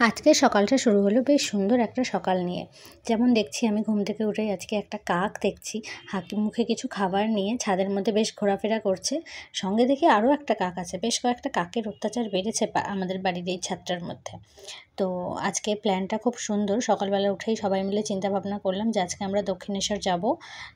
আজকে সকালটা শুরু হলো বেশ সুন্দর একটা সকাল নিয়ে। যেমন দেখছি আমি ঘুম থেকে উঠেই আজকে একটা কাক দেখছি হাতে মুখে কিছু খাবার নিয়ে ছাদের মধ্যে বেশ ঘোরাফেরা করছে। সঙ্গে দেখি আরও একটা কাক আছে, বেশ কয়েকটা কাকের অত্যাচার বেড়েছে আমাদের বাড়ির এই ছাদটার মধ্যে। তো আজকে প্ল্যানটা খুব সুন্দর। সকালবেলা উঠেই সবাই মিলে চিন্তা ভাবনা করলাম যে আজকে আমরা দক্ষিণেশ্বর যাব।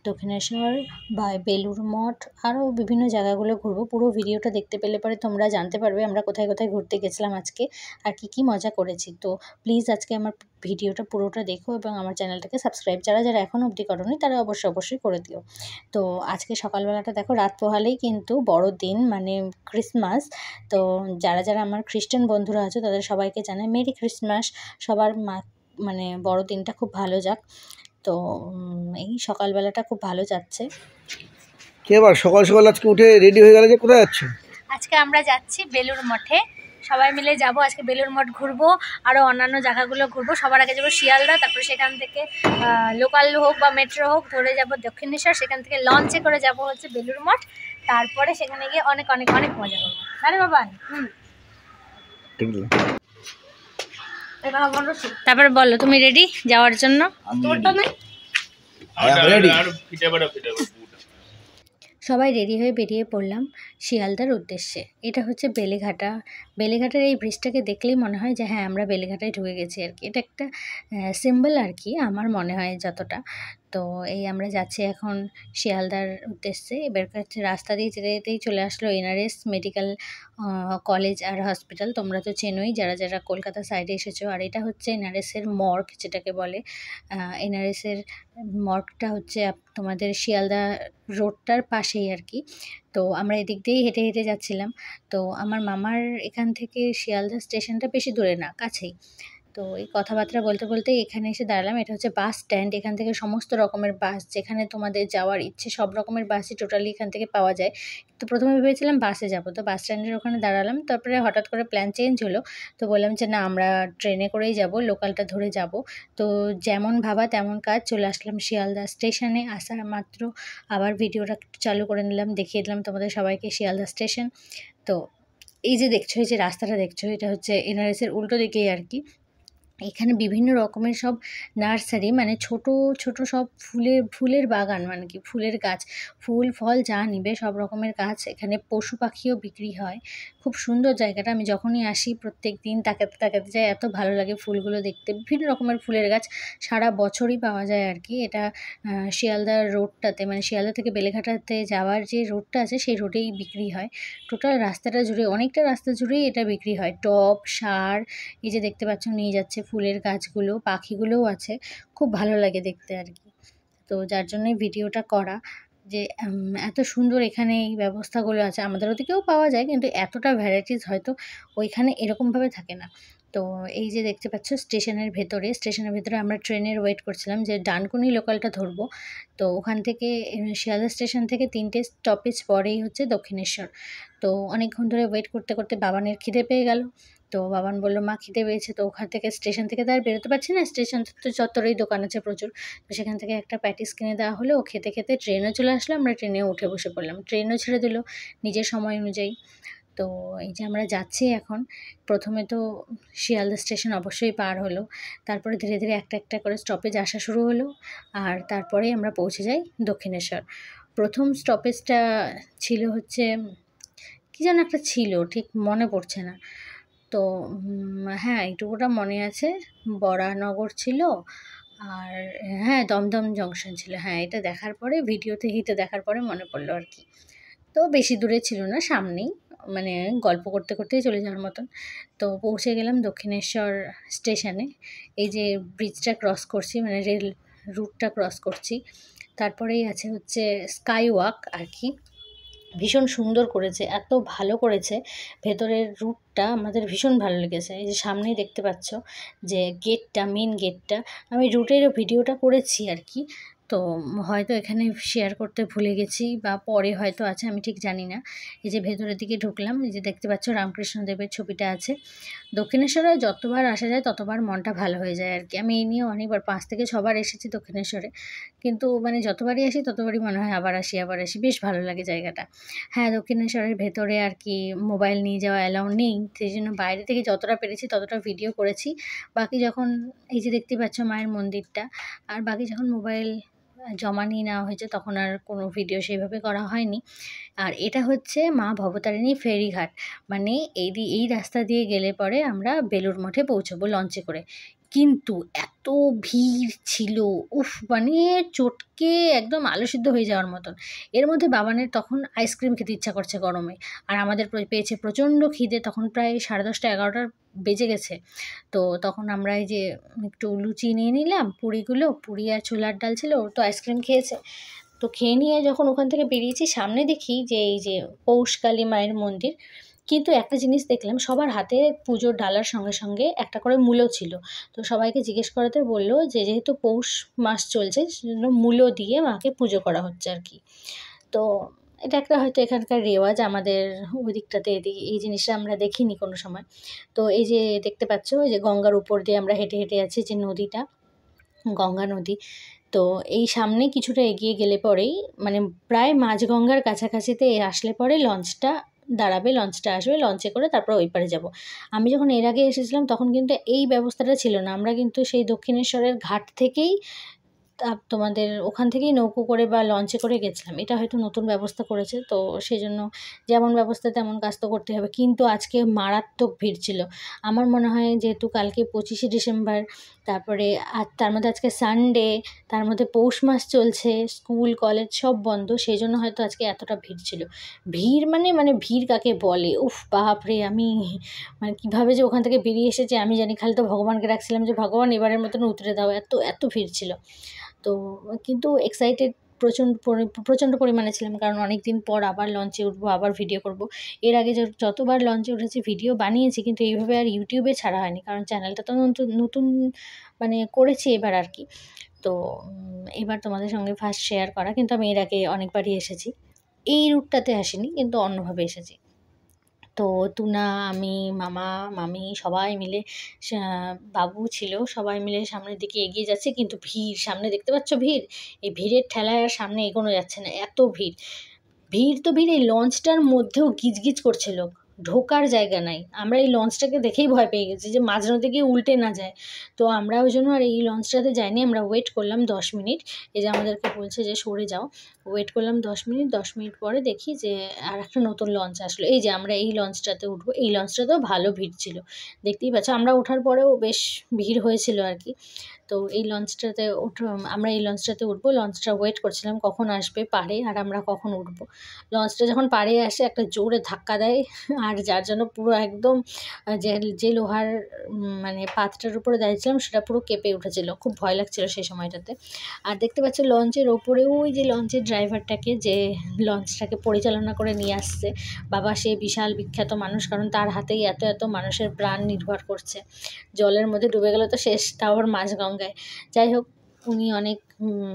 দক্ষিণেশ্বর বা বেলুড় মঠ আরও বিভিন্ন জায়গাগুলো ঘুরবো। পুরো ভিডিওটা দেখতে পেলে পরে তোমরা জানতে পারবে আমরা কোথায় কোথায় ঘুরতে গেছিলাম আজকে আর কী মজা করেছি। তো প্লিজ আজকে আমার ভিডিওটা পুরোটা দেখো এবং আমার চ্যানেলটাকে সাবস্ক্রাইব যারা যারা এখনও অবধি করোনি তারা অবশ্যই করে দিও। তো আজকে সকালবেলাটা দেখো, রাত পোহালেই কিন্তু বড়দিন মানে ক্রিসমাস। তো যারা যারা আমার খ্রিস্টান বন্ধুরা আছে তাদের সবাইকে জানাই মেরি ক্রিসমাস। সবার মানে বড়দিনটা খুব ভালো যাক। তো এই সকালবেলাটা খুব ভালো যাচ্ছে। কে আবার সকাল সকাল আজকে উঠে রেডি হয়ে গেল যে কোথায় যাচ্ছে? আজকে আমরা যাচ্ছি বেলুড় মঠে, সবাই মিলে যাব। আজকে বেলুড় মঠ ঘুরবো, আরও অন্যান্য জায়গাগুলো ঘুরবো। সবার আগে যাবো শিয়ালদা, তারপরে সেখান থেকে লোকাল হোক বা মেট্রো হোক ধরে যাব দক্ষিণেশ্বর, সেখান থেকে লঞ্চে করে যাব হচ্ছে বেলুড় মঠ। তারপরে সেখানে গিয়ে অনেক অনেক অনেক মজা করবো। আরে বাবা তারপরে বলো, তুমি রেডি যাওয়ার জন্য? সবাই রেডি হয়ে বেরিয়ে পড়লাম শিয়ালদার উদ্দেশ্যে। এটা হচ্ছে বেলেঘাটা। বেলেঘাটার এই ব্রিজটাকে দেখলেই মনে হয় যে হ্যাঁ আমরা বেলেঘাটায় ঢুকে গেছি আর কি। এটা একটা সিম্বল আর কি, আমার মনে হয় যতটা। তো এই আমরা যাচ্ছি এখন শিয়ালদার উদ্দেশ্যে। এবার কাছে রাস্তা দিয়ে যেতে যেতেই চলে আসলো এনআরএস মেডিকেল কলেজ আর হসপিটাল। তোমরা তো চেনোই যারা যারা কলকাতা সাইডে এসেছো। আর এটা হচ্ছে এনআরএসের মর্গ যেটাকে বলে। এনআরএসের মর্গটা হচ্ছে তোমাদের শিয়ালদা রোডটার পাশেই আর কি। তো আমরা এদিক দিয়েই হেঁটে হেঁটে যাচ্ছিলাম। তো আমার মামার এখান থেকে শিয়ালদা স্টেশনটা বেশি দূরে না, কাছেই। তো এই কথাবার্তা বলতে বলতে এখানে এসে দাঁড়ালাম। এটা হচ্ছে বাস স্ট্যান্ড। এখান থেকে সমস্ত রকমের বাস, যেখানে তোমাদের যাওয়ার ইচ্ছে সব রকমের বাসই টোটালি এখান থেকে পাওয়া যায়। তো প্রথমে ভেবেছিলাম বাসে যাব, তো বাস স্ট্যান্ডের ওখানে দাঁড়ালাম। তারপরে হঠাৎ করে প্ল্যান চেঞ্জ হলো। তো বললাম যে না, আমরা ট্রেনে করেই যাব, লোকালটা ধরে যাব। তো যেমন ভাবা তেমন কাজ, চলে আসলাম শিয়ালদা স্টেশনে। আসার মাত্র আবার ভিডিওটা চালু করে নিলাম, দেখিয়ে দিলাম তোমাদের সবাইকে শিয়ালদা স্টেশন। তো এই যে দেখছো, এই যে রাস্তাটা দেখছো, এটা হচ্ছে এনআরএসের উল্টো দিকেই আর কি। এখানে বিভিন্ন রকমের সব নার্সারি, মানে ছোট ছোট সব ফুলের বাগান, মানে কি ফুলের গাছ, ফুল ফল যা নিবে সব রকমের গাছ। এখানে পশু পাখিও বিক্রি হয়। খুব সুন্দর জায়গাটা। আমি যখনই আসি প্রত্যেক দিন তাকাতে তাকাতে যাই, এত ভালো লাগে ফুলগুলো দেখতে। বিভিন্ন রকমের ফুলের গাছ সারা বছরই পাওয়া যায় আর কি। এটা শিয়ালদার রোডটাতে, মানে শিয়ালদা থেকে বেলেঘাটাতে যাওয়ার যে রোডটা আছে সেই রোডেই বিক্রি হয়। টোটাল রাস্তাটা জুড়ে, অনেকটা রাস্তা জুড়েই এটা বিক্রি হয়। টব, সার, এই যে দেখতে পাচ্ছ নিয়ে যাচ্ছে ফুলের গাছগুলো, পাখিগুলোও আছে। খুব ভালো লাগে দেখতে আর কি। তো যার জন্যই ভিডিওটা করা, যে এত সুন্দর এখানে এই ব্যবস্থাগুলো আছে। আমাদের ওদিকেও পাওয়া যায় কিন্তু এতটা ভ্যারাইটিস হয়তো ওইখানে এরকমভাবে থাকে না। তো এই যে দেখতে পাচ্ছ স্টেশনের ভেতরে আমরা ট্রেনের ওয়েট করছিলাম যে ডানকুনি লোকালটা ধরবো। তো ওখান থেকে শিয়ালদা স্টেশন থেকে 3টে স্টপেজ পরেই হচ্ছে দক্ষিণেশ্বর। তো অনেকক্ষণ ধরে ওয়েট করতে করতে বাবানের খিদে পেয়ে গেল। তো বাবান বলল মা খিদে পেয়েছে। তো ওখান থেকে স্টেশন থেকে তো আর বেরোতে পারছি না, স্টেশন তো চত্বরেই দোকান আছে প্রচুর। তো সেখান থেকে একটা প্যাটিস কিনে দেওয়া হলো। খেতে খেতে ট্রেনও চলে আসলো, আমরা ট্রেনেও উঠে বসে পড়লাম। ট্রেনও ছেড়ে দিল নিজের সময় অনুযায়ী। তো এই যে আমরা যাচ্ছি এখন। প্রথমে তো শিয়ালদা স্টেশন অবশ্যই পার হলো, তারপরে ধীরে ধীরে একটা একটা করে স্টপেজ আসা শুরু হলো। আর তারপরেই আমরা পৌঁছে যাই দক্ষিণেশ্বর। প্রথম স্টপেজটা ছিল হচ্ছে কী যেন একটা ছিল, ঠিক মনে পড়ছে না। তো হ্যাঁ এইটুকুটা মনে আছে, বরানগর ছিল। আর হ্যাঁ দমদম জংশন ছিল। হ্যাঁ, এটা দেখার পরে ভিডিওতে হিটে দেখার পরে মনে পড়লো আর কি। তো বেশি দূরে ছিল না, সামনেই, মানে গল্প করতে করতেই চলে যাওয়ার মতন। তো পৌঁছে গেলাম দক্ষিণেশ্বর স্টেশনে। এই যে ব্রিজটা ক্রস করছি, মানে রেল রুটটা ক্রস করছি। তারপরেই আছে হচ্ছে স্কাই ওয়াক আর কি। ভীষণ সুন্দর করেছে, এত ভালো করেছে। ভেতরের রুটটা আমাদের ভীষণ ভালো লেগেছে। এই যে সামনেই দেখতে পাচ্ছ যে গেটটা, মেন গেটটা, আমি রুটের ভিডিওটা করেছি আর কি। তো হয়তো এখানে শেয়ার করতে ভুলে গেছি বা পরে হয়তো আছে, আমি ঠিক জানি না। এই যে ভেতরের দিকে ঢুকলাম, এই যে দেখতে পাচ্ছ রামকৃষ্ণদেবের ছবিটা আছে। দক্ষিণেশ্বরে যতবার আসা যায় ততবার মনটা ভালো হয়ে যায় আর কি। আমি এই নিয়ে অনেকবার ৫ থেকে ৬ বার এসেছি দক্ষিণেশ্বরে। কিন্তু মানে যতবারই আসি ততবারই মনে হয় আবার আসি, আবার আসি। বেশ ভালো লাগে জায়গাটা। হ্যাঁ, দক্ষিণেশ্বরের ভেতরে আর কি মোবাইল নিয়ে যাওয়া অ্যালাউ নেই। সেইজন্য বাইরে থেকে যতটা পেরেছি ততটা ভিডিও করেছি। বাকি যখন এই যে দেখতে পাচ্ছ মায়ের মন্দিরটা, আর বাকি যখন মোবাইল জমা নিয়ে নেওয়া হয়েছে তখন আর কোনো ভিডিও সেভাবে করা হয়নি। আর এটা হচ্ছে মা ভবতারিণী ফেরিঘাট। মানে এই রাস্তা দিয়ে গেলে পরে আমরা বেলুড় মঠে পৌঁছাবো লঞ্চে করে। কিন্তু এত ভিড় ছিল, উফ! মানে চটকে একদম আলু সিদ্ধ হয়ে যাওয়ার মতন। এর মধ্যে বাবানের তখন আইসক্রিম খেতে ইচ্ছা করছে গরমে। আর আমাদের পেয়েছে প্রচণ্ড খিদে, তখন প্রায় 10:30 11টা বেজে গেছে। তো তখন আমরা এই যে একটু লুচি নিয়ে নিলাম, পুরি আর ছোলার ডাল ছিল, ওর তো আইসক্রিম খেয়েছে। তো খেয়ে নিয়ে যখন ওখান থেকে বেরিয়েছি সামনে দেখি যে এই যে পৌষকালী মায়ের মন্দির। কিন্তু একটা জিনিস দেখলাম, সবার হাতে পুজোর ডালার সঙ্গে সঙ্গে একটা করে মূলো ছিল। তো সবাইকে জিজ্ঞেস করাতে বলল যে যেহেতু পৌষ মাস চলছে সেজন্য মূলো দিয়ে মাকে পুজো করা হচ্ছে আর কি। তো এটা একটা হয়তো এখানকার রেওয়াজ, আমাদের ওই দিকটাতে এদিকে এই জিনিসটা আমরা দেখিনি কোনো সময়। তো এই যে দেখতে পাচ্ছ এই যে গঙ্গার উপর দিয়ে আমরা হেঁটে হেঁটে যাচ্ছি, যে নদীটা গঙ্গা নদী। তো এই সামনে কিছুটা এগিয়ে গেলে পরেই মানে প্রায় মাঝগঙ্গার কাছাকাছিতে আসলে পরে লঞ্চটা দাঁড়াবে, লঞ্চটা আসবে, লঞ্চে করে তারপর ওই পারে যাব। আমি যখন এর আগে এসেছিলাম তখন কিন্তু এই ব্যবস্থাটা ছিল না। আমরা কিন্তু সেই দক্ষিণেশ্বরের ঘাট থেকেই তোমাদের ওখান থেকেই নৌকো করে বা লঞ্চে করে গেছিলাম। এটা হয়তো নতুন ব্যবস্থা করেছে, তো সেজন্য যেমন ব্যবস্থা তেমন কাজ তো করতে হবে। কিন্তু আজকে মারাত্মক ভিড় ছিল। আমার মনে হয় যেহেতু কালকে 25শে ডিসেম্বর, তারপরে আর তার মধ্যে আজকে সানডে, তার মধ্যে পৌষ মাস চলছে, স্কুল কলেজ সব বন্ধ, সেই জন্য হয়তো আজকে এতটা ভিড় ছিল। ভিড় মানে ভিড় কাকে বলে! উফ বাপরে! আমি মানে কীভাবে যে ওখান থেকে বেরিয়ে এসেছি আমি জানি। খালি তো ভগবানকে ডাকছিলাম যে ভগবান এবারের মতন উতরে দাও, এত ভিড় ছিল। তো কিন্তু এক্সাইটেড প্রচণ্ড পরিমাণে ছিলাম, কারণ অনেক দিন পর আবার লঞ্চে উঠবো, আবার ভিডিও করব। এর আগে যতবার লঞ্চে উঠেছি ভিডিও বানিয়েছি, কিন্তু এইভাবে আর ইউটিউবে ছাড়া হয়নি, কারণ চ্যানেলটা তো নতুন নতুন মানে করেছি এবার আর কি। তো এবার তোমাদের সঙ্গে ফার্স্ট শেয়ার করা। কিন্তু আমি এর আগে অনেকবারই এসেছি, এই রুটটাতে আসিনি, কিন্তু অন্যভাবে এসেছি। তো টুনা, আমি, মামা, মামি সবাই মিলে বাবু ছিল, সবাই মিলে সামনের দিকে এগিয়ে যাচ্ছে। কিন্তু ভিড়, সামনে দেখতে পাচ্ছ ভিড়? এই ভিড়ের ঠেলায় আর সামনে এগোনো যাচ্ছে না, এত ভিড়। ভিড় তো ভিড়, এই লঞ্চটার মধ্যেও গিজগিজ করছে লোক, ঢোকার জায়গা নাই। আমরা এই লঞ্চটাকে দেখেই ভয় পেয়ে গেছি যে মাঝ নদী গিয়ে উল্টে না যায়। তো আমরা ওই জন্য আর এই লঞ্চটাতে যাইনি। আমরা ওয়েট করলাম 10 মিনিট। এই যে আমাদেরকে বলছে যে সরে যাও। ওয়েট করলাম 10 মিনিট। 10 মিনিট পরে দেখি যে আরেকটা নতুন লঞ্চ আসলো। এই যে আমরা এই লঞ্চটাতে উঠবো। এই লঞ্চটাতেও ভালো ভিড় ছিল। দেখতেই পাচ্ছ, আমরা ওঠার পরেও বেশ ভিড় হয়েছিল আর কি। তো এই লঞ্চটাতে আমরা এই লঞ্চটাতে উঠবো। লঞ্চটা ওয়েট করছিলাম কখন আসবে পাড়ে আর আমরা কখন উঠবো। লঞ্চটা যখন পাড়ে আসে একটা জোরে ধাক্কা দেয়, আর যার জন্য পুরো একদম যে লোহার মানে পাতটার উপরে দাঁড়িয়েছিলাম সেটা পুরো কেঁপে উঠেছিল। খুব ভয় লাগছিল সেই সময়টাতে। আর দেখতে পাচ্ছ লঞ্চের ওপরে ওই যে লঞ্চের ড্রাইভারটাকে, যে লঞ্চটাকে পরিচালনা করে নিয়ে আসছে, বাবা সে বিশাল বিখ্যাত মানুষ, কারণ তার হাতেই এত মানুষের প্রাণ নির্ভর করছে। জলের মধ্যে ডুবে গেলে তো শেষ, তাও আবার মাঝগঙ্গায়। যাই হোক, উনি অনেক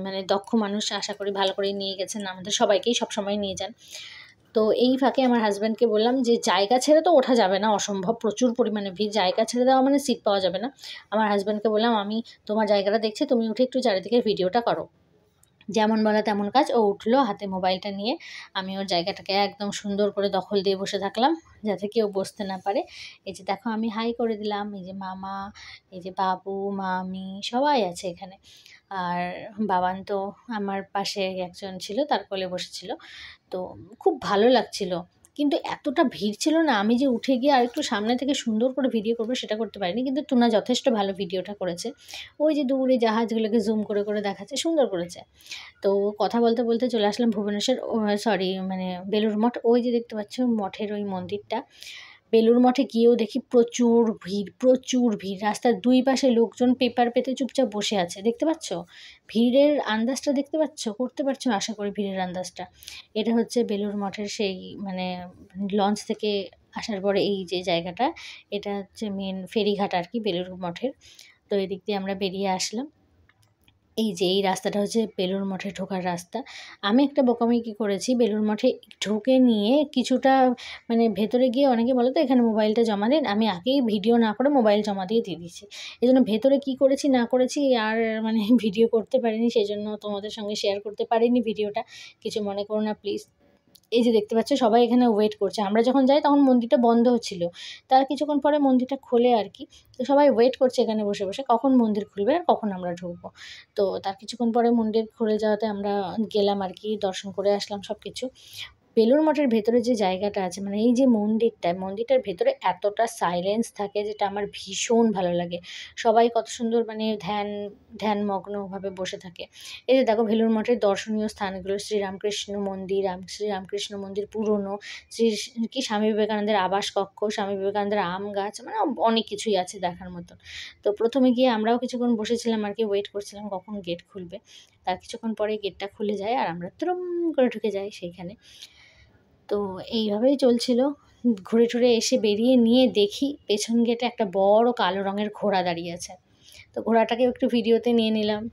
মানে দক্ষ মানুষ, আশা করি ভালো করেই নিয়ে গেছেন, আমাদের সবাইকেই সবসময় নিয়ে যান। তো এই ফাঁকে আমার হাজব্যান্ডকে বললাম যে জায়গা ছেড়ে তো ওঠা যাবে না, অসম্ভব, প্রচুর পরিমাণে ভিড়, জায়গা ছেড়ে দেওয়া মানে সিট পাওয়া যাবে না। আমার হাজব্যান্ডকে বললাম, আমি তোমার জায়গাটা দেখছি, তুমি উঠে একটু চারিদিকে ভিডিওটা করো। যেমন বলা তেমন কাজ, ও উঠলো হাতে মোবাইলটা নিয়ে। আমি ওর জায়গাটাকে একদম সুন্দর করে দখল দিয়ে বসে থাকলাম, যাতে কেউ বসতে না পারে। এই যে দেখো আমি হাই করে দিলাম, এই যে মামা, এই যে বাবু, মামি সবাই আছে এখানে। আর বাবান তো আমার পাশে একজন ছিল, তার কোলে বসেছিল। তো খুব ভালো লাগছিল। কিন্তু এতটা ভিড় ছিল না, আমি যে উঠে গিয়ে আরেকটু সামনে থেকে সুন্দর করে ভিডিও করবো সেটা করতে পারিনি। কিন্তু টুনা যথেষ্ট ভালো ভিডিওটা করেছে। ওই যে দূরে জাহাজগুলোকে জুম করে দেখাচ্ছে, সুন্দর করেছে। তো কথা বলতে বলতে চলে আসলাম ভুবনেশ্বর, সরি মানে বেলুড় মঠ। ওই যে দেখতে পাচ্ছ মঠের ওই মন্দিরটা। বেলুড় মঠে গিয়েও দেখি প্রচুর ভিড়। রাস্তার দুই পাশে লোকজন পেপার পেতে চুপচাপ বসে আছে, দেখতে পাচ্ছ? ভিড়ের আন্দাজটা দেখতে করতে পারছো আশা করি ভিড়ের আন্দাজটা। এটা হচ্ছে বেলুড় মঠের সেই মানে লঞ্চ থেকে আসার পরে এই যে জায়গাটা, এটা হচ্ছে মেন ফেরিঘাট আর কি বেলুড় মঠের। তো এদিক দিয়ে আমরা বেরিয়ে আসলাম। এই যে এই রাস্তাটা হচ্ছে বেলুড় মঠে ঢোকার রাস্তা। আমি একটা বোকামি কী করেছি, বেলুড় মঠে ঢুকে নিয়ে কিছুটা মানে ভেতরে গিয়ে অনেকে বলে তো এখানে মোবাইলটা জমা দিন, আমি আগেই ভিডিও না করে মোবাইল জমা দিয়ে দিয়েছি। এজন্য ভেতরে কী করেছি না করেছি আর মানে ভিডিও করতে পারিনি, সেজন্য তোমাদের সঙ্গে শেয়ার করতে পারিনি ভিডিওটা। কিছু মনে করো না প্লিজ। এই যে দেখতে পাচ্ছ সবাই এখানে ওয়েট করছে। আমরা যখন যাই তখন মন্দিরটা বন্ধ ছিল। তার কিছুক্ষণ পরে মন্দিরটা খোলে আর কি। তো সবাই ওয়েট করছে এখানে বসে, বসে কখন মন্দির খুলবে আর কখন আমরা ঢুকবো। তো তার কিছুক্ষণ পরে মন্দির খুলে যাওয়াতে আমরা গেলাম আর কি, দর্শন করে আসলাম সব কিছু। বেলুড় মঠের ভেতরে যে জায়গাটা আছে মানে এই যে মন্দিরটার ভেতরে এতটা সাইলেন্স থাকে যেটা আমার ভীষণ ভালো লাগে। সবাই কত সুন্দর মানে ধ্যানমগ্নভাবে বসে থাকে। এই যে দেখো বেলুড় মঠের দর্শনীয় স্থানগুলো শ্রীরামকৃষ্ণ মন্দির পুরনো, শ্রী কি স্বামী বিবেকানন্দের আবাস কক্ষ, স্বামী বিবেকানন্দের আম গাছ, মানে অনেক কিছুই আছে দেখার মতন। তো প্রথমে গিয়ে আমরাও কিছুক্ষণ বসেছিলাম আর কি, ওয়েট করছিলাম কখন গেট খুলবে। তার কিছুক্ষণ পরে গেটটা খুলে যায় আর আমরা তুরুম করে ঢুকে যাই সেইখানে। তো এইভাবেই চলছিল। ঘুরে টুরে এসে বেরিয়ে নিয়ে দেখি পেছন গেটে একটা বড় কালো রঙের ঘোড়া দাঁড়িয়ে আছে। তো ঘোড়াটাকেও একটু ভিডিওতে নিয়ে নিলাম।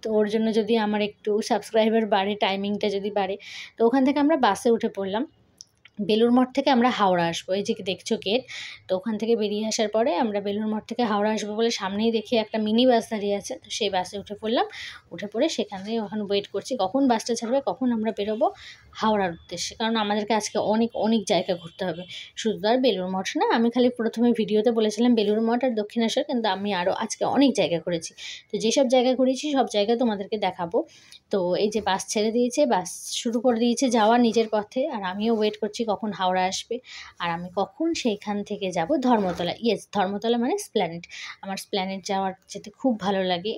তো ওর জন্য যদি আমার একটু সাবস্ক্রাইবার বাড়ে, টাইমিংটা যদি বাড়ে, তো ওখান থেকে আমরা বাসে উঠে পড়লাম। বেলুড় মঠ থেকে আমরা হাওড়া আসবো, এই যে দেখছো গেট। তো ওখান থেকে বেরিয়ে আসার পরে আমরা বেলুড় মঠ থেকে হাওড়া আসবো বলে সামনেই দেখি একটা মিনি বাস দাঁড়িয়ে আছে। তো সেই বাসে উঠে পড়লাম। উঠে পড়ে সেখানে ওখানে ওয়েট করছি কখন বাসটা ছাড়বে, কখন আমরা বেরোবো হাওড়ার উদ্দেশ্যে। কারণ আমাদেরকে আজকে অনেক অনেক জায়গা ঘুরতে হবে, শুধু আর বেলুড় মঠ না। আমি খালি প্রথমে ভিডিওতে বলেছিলাম বেলুড় মঠ আর দক্ষিণেশ্বর, কিন্তু আমি আরও আজকে অনেক জায়গা ঘুরেছি। তো যেসব জায়গা ঘুরেছি সব জায়গা তোমাদেরকে দেখাবো। তো এই যে বাস ছেড়ে দিয়েছে, বাস শুরু করে দিয়েছে যাওয়া নিজের পথে, আর আমিও ওয়েট করছি কখন হাওড়া আসবে আর আমি কখন সেইখান থেকে যাব ধর্মতলা। ইয়েস, ধর্মতলা মানে স্প্ল্যানেড। আমার স্প্ল্যানেড যেতে খুব ভালো লাগে।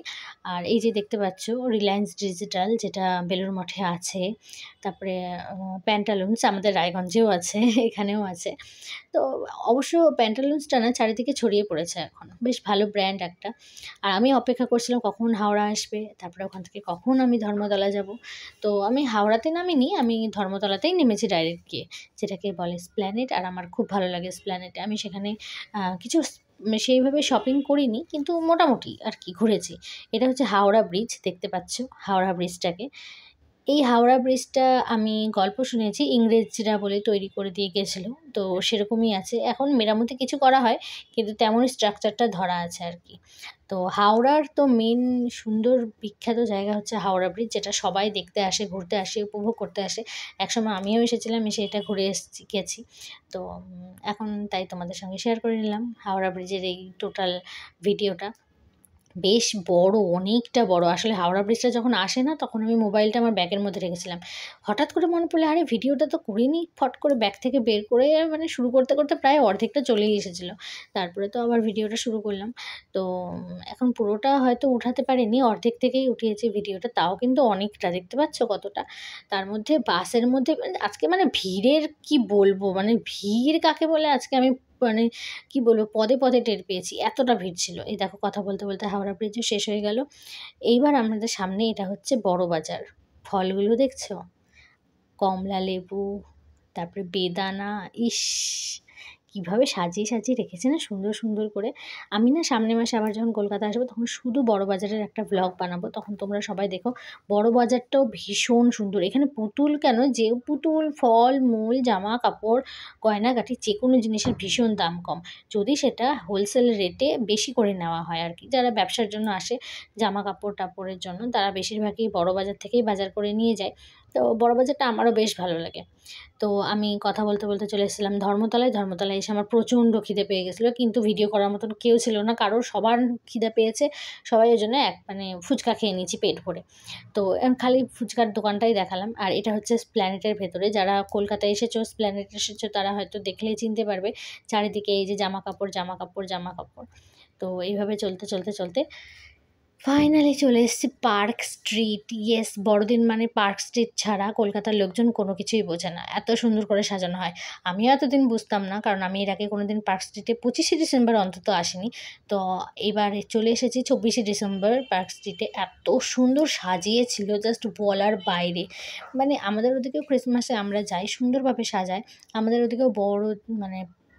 আর এই যে দেখতে পাচ্ছ রিলায়েন্স ডিজিটাল যেটা বেলুড় মঠে আছে, তারপরে প্যান্টালুন্স আমাদের রায়গঞ্জেও আছে, এখানেও আছে। তো অবশ্য প্যান্টালুন্সটা না চারিদিকে ছড়িয়ে পড়েছে এখন, বেশ ভালো ব্র্যান্ড একটা। আর আমি অপেক্ষা করছিলাম কখন হাওড়া আসবে, তারপরে ওখান থেকে কখন আমি ধর্মতলা যাব। তো আমি হাওড়াতে নামিনি, আমি ধর্মতলাতেই নেমেছি ডাইরেক্ট গিয়ে, যেটাকে বলে স্প্ল্যানেড। আর আমার খুব ভালো লাগে স্প্ল্যানেডে। আমি সেখানে কিছু সেইভাবে শপিং করিনি, কিন্তু মোটামুটি আর কি ঘুরেছি। এটা হচ্ছে হাওড়া ব্রিজ, দেখতে পাচ্ছ হাওড়া ব্রিজটাকে। এই হাওড়া ব্রিজটা আমি গল্প শুনেছি ইংরেজরা বলে তৈরি করে দিয়ে গেছিলো। তো সেরকমই আছে, এখন মেরামতি কিছু করা হয় কিন্তু তেমনই স্ট্রাকচারটা ধরা আছে আর কি। তো হাওড়ার তো মেন সুন্দর বিখ্যাত জায়গা হচ্ছে হাওড়া ব্রিজ, যেটা সবাই দেখতে আসে, ঘুরতে আসে, উপভোগ করতে আসে। একসময় আমিও এসেছিলাম, এসে এটা ঘুরে গেছি। তো এখন তাই তোমাদের সঙ্গে শেয়ার করে নিলাম হাওড়া ব্রিজের এই টোটাল ভিডিওটা। বেশ বড়, অনেকটা বড়। আসলে হাওড়া ব্রিজটা যখন আসে না তখন আমি মোবাইলটা আমার ব্যাগের মধ্যে রেখেছিলাম। হঠাৎ করে মনে পড়লো আরে ভিডিওটা তো করিনি, ফট করে ব্যাগ থেকে বের করে মানে শুরু করতে, করতে প্রায় অর্ধেকটা চলেই এসেছিলো। তারপরে তো আবার ভিডিওটা শুরু করলাম। তো এখন পুরোটা হয়তো উঠাতে পারিনি, অর্ধেক থেকেই উঠিয়েছি ভিডিওটা, তাও কিন্তু অনেকটা, দেখতে পাচ্ছ কতটা। তার মধ্যে বাসের মধ্যে আজকে মানে ভিড়ের কি বলবো, মানে ভিড় কাকে বলে আজকে আমি মানে কি বলবো পদে, পদে টের পেয়েছি, এতটা ভিড় ছিল। এই দেখো কথা বলতে, বলতে হাওড়া ব্রিজও শেষ হয়ে গেল। এইবার আমাদের সামনে এটা হচ্ছে বড় বাজার। ফলগুলো দেখছো? কমলা লেবু, তারপরে বেদানা, ইস! কীভাবে সাজিয়ে, সাজিয়ে রেখেছে না সুন্দর, সুন্দর করে। আমি না সামনের মাসে আবার যখন কলকাতা আসবো তখন শুধু বড় বাজারের একটা ভ্লগ বানাবো। তখন তোমরা সবাই দেখো। বড় বাজারটাও ভীষণ সুন্দর। এখানে পুতুল কেন, যে পুতুল, ফল, মূল, জামা কাপড়, গয়নাগাটি যেকোনো জিনিসের ভীষণ দাম কম। যদি সেটা হোলসেল রেটে বেশি করে নেওয়া হয় আর কি। যারা ব্যবসার জন্য আসে জামা কাপড়-টাপড়ের জন্য, তারা বেশিরভাগই বড় বাজার থেকেই বাজার করে নিয়ে যায়। তো বড় বাজারটা আমারও বেশ ভালো লাগে। তো আমি কথা বলতে, বলতে চলে এসেছিলাম ধর্মতলায়। ধর্মতলায় এসে আমার প্রচণ্ড খিদে পেয়ে গেছিলো, কিন্তু ভিডিও করার মতন কেউ ছিল না কারোর। সবার খিদে পেয়েছে, সবাই ওই জন্য মানে ফুচকা খেয়ে নিয়েছি পেট ভরে। তো খালি ফুচকার দোকানটাই দেখালাম। আর এটা হচ্ছে স্প্ল্যানেটের ভেতরে। যারা কলকাতায় এসেছো, স্প্ল্যানেট এসেছো, তারা হয়তো দেখলেই চিনতে পারবে। চারিদিকে এই যে জামা কাপড়, জামা কাপড়, জামা কাপড়। তো এইভাবে চলতে, চলতে, চলতে ফাইনালি চলে এসেছি পার্ক স্ট্রিট। ইয়েস, বড়দিন মানে পার্ক স্ট্রিট ছাড়া কলকাতার লোকজন কোনো কিছুই বোঝে না। এত সুন্দর করে সাজানো হয়। আমিও এতদিন বুঝতাম না, কারণ আমি এর আগে কোনোদিন পার্ক স্ট্রিটে 25শে ডিসেম্বর অন্তত আসিনি। তো এবারে চলে এসেছি 24শে ডিসেম্বর পার্ক স্ট্রিটে। এত সুন্দর সাজিয়েছিল জাস্ট বলার বাইরে। মানে আমাদের ওদিকেও ক্রিসমাসে আমরা যাই, সুন্দরভাবে সাজায়। আমাদের ওদিকেও বড় মানে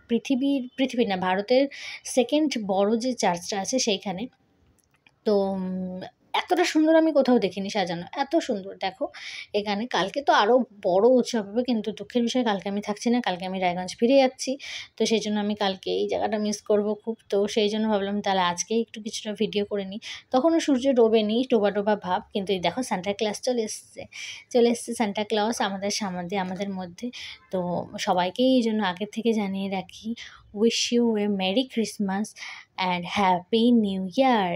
পৃথিবীর না, ভারতের 2nd বড় যে চার্চটা আছে সেইখানে। তো এতটা সুন্দর আমি কোথাও দেখিনি সাজানো, এত সুন্দর দেখো এখানে। কালকে তো আরও বড় উৎসব হবে, কিন্তু দুঃখের বিষয় কালকে আমি থাকছি না, কালকে আমি রায়গঞ্জ ফিরে যাচ্ছি। তো সেই জন্য আমি কালকে এই জায়গাটা মিস করব খুব। তো সেই জন্য ভাবলাম তাহলে আজকেই একটু কিছুটা ভিডিও করে নিই। তখনও সূর্য ডোবেনি, ডোবা ডোবা ভাব, কিন্তু এই দেখো সান্টা ক্লাস চলে এসছে সান্টা ক্লজ আমাদের মধ্যে। তো সবাইকেই এই জন্য আগের থেকে জানিয়ে রাখি, wish you a merry Christmas and happy new year.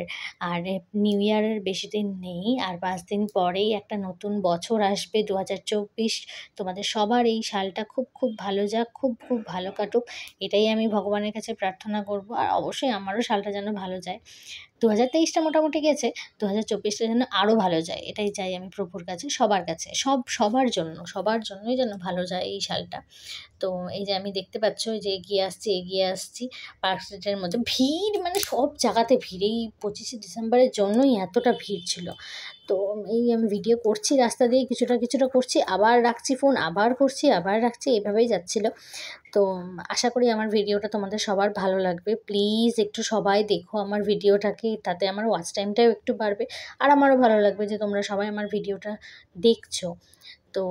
আর নিউ ইয়ারের বেশি দিন নেই, আর 5 দিন পরেই একটা নতুন বছর আসবে 2024। তোমাদের সবার এই সালটা খুব খুব ভালো যাক, খুব খুব ভালো কাটুক, এটাই আমি ভগবানের কাছে প্রার্থনা করব। আর অবশ্যই আমারও সালটা যেন ভালো যায়। 2023টা মোটামুটি গেছে, 2024টা যেন আরও ভালো যায়, এটাই চাই আমি প্রভুর কাছে, সবার কাছে, সবার জন্যই যেন ভালো যায় এই সালটা। তো এই যে আমি দেখতে পাচ্ছ যে এগিয়ে আসছি পার্ক স্ট্রিটের মধ্যে, ভিড় মানে সব জায়গাতে ভিড়, এই 25শে ডিসেম্বরের জন্যই এতটা ভিড় ছিল। তো এই আমি ভিডিও করছি রাস্তা দিয়ে, কিছুটা করছি, আবার রাখছি ফোন, আবার করছি, আবার রাখছি, এভাবেই যাচ্ছিল। তো আশা করি আমার ভিডিওটা তোমাদের সবার ভালো লাগবে। প্লিজ একটু সবাই দেখো আমার ভিডিওটাকে, তাতে আমার ওয়াচ টাইমটাও একটু বাড়বে, আর আমারও ভালো লাগবে যে তোমরা সবাই আমার ভিডিওটা দেখছো। তো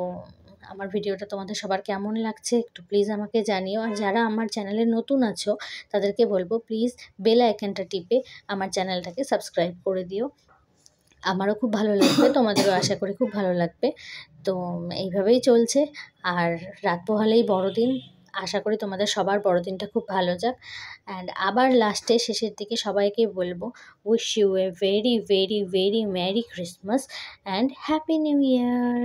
আমার ভিডিওটা তোমাদের সবার কেমন লাগছে একটু প্লিজ আমাকে জানিও। আর যারা আমার চ্যানেলে নতুন আছো তাদেরকে বলবো প্লিজ বেল আইকনটা টিপে আমার চ্যানেলটাকে সাবস্ক্রাইব করে দিও। আমারও খুব ভালো লাগবে, তোমাদেরও আশা করি খুব ভালো লাগবে। তো এইভাবেই চলছে। আর রাত পোহালেই বড়দিন, আশা করি তোমাদের সবার বড়দিনটা খুব ভালো যাক। অ্যান্ড আবার লাস্টে শেষের দিকে সবাইকে বলবো, wish you a very very very merry Christmas and happy new year.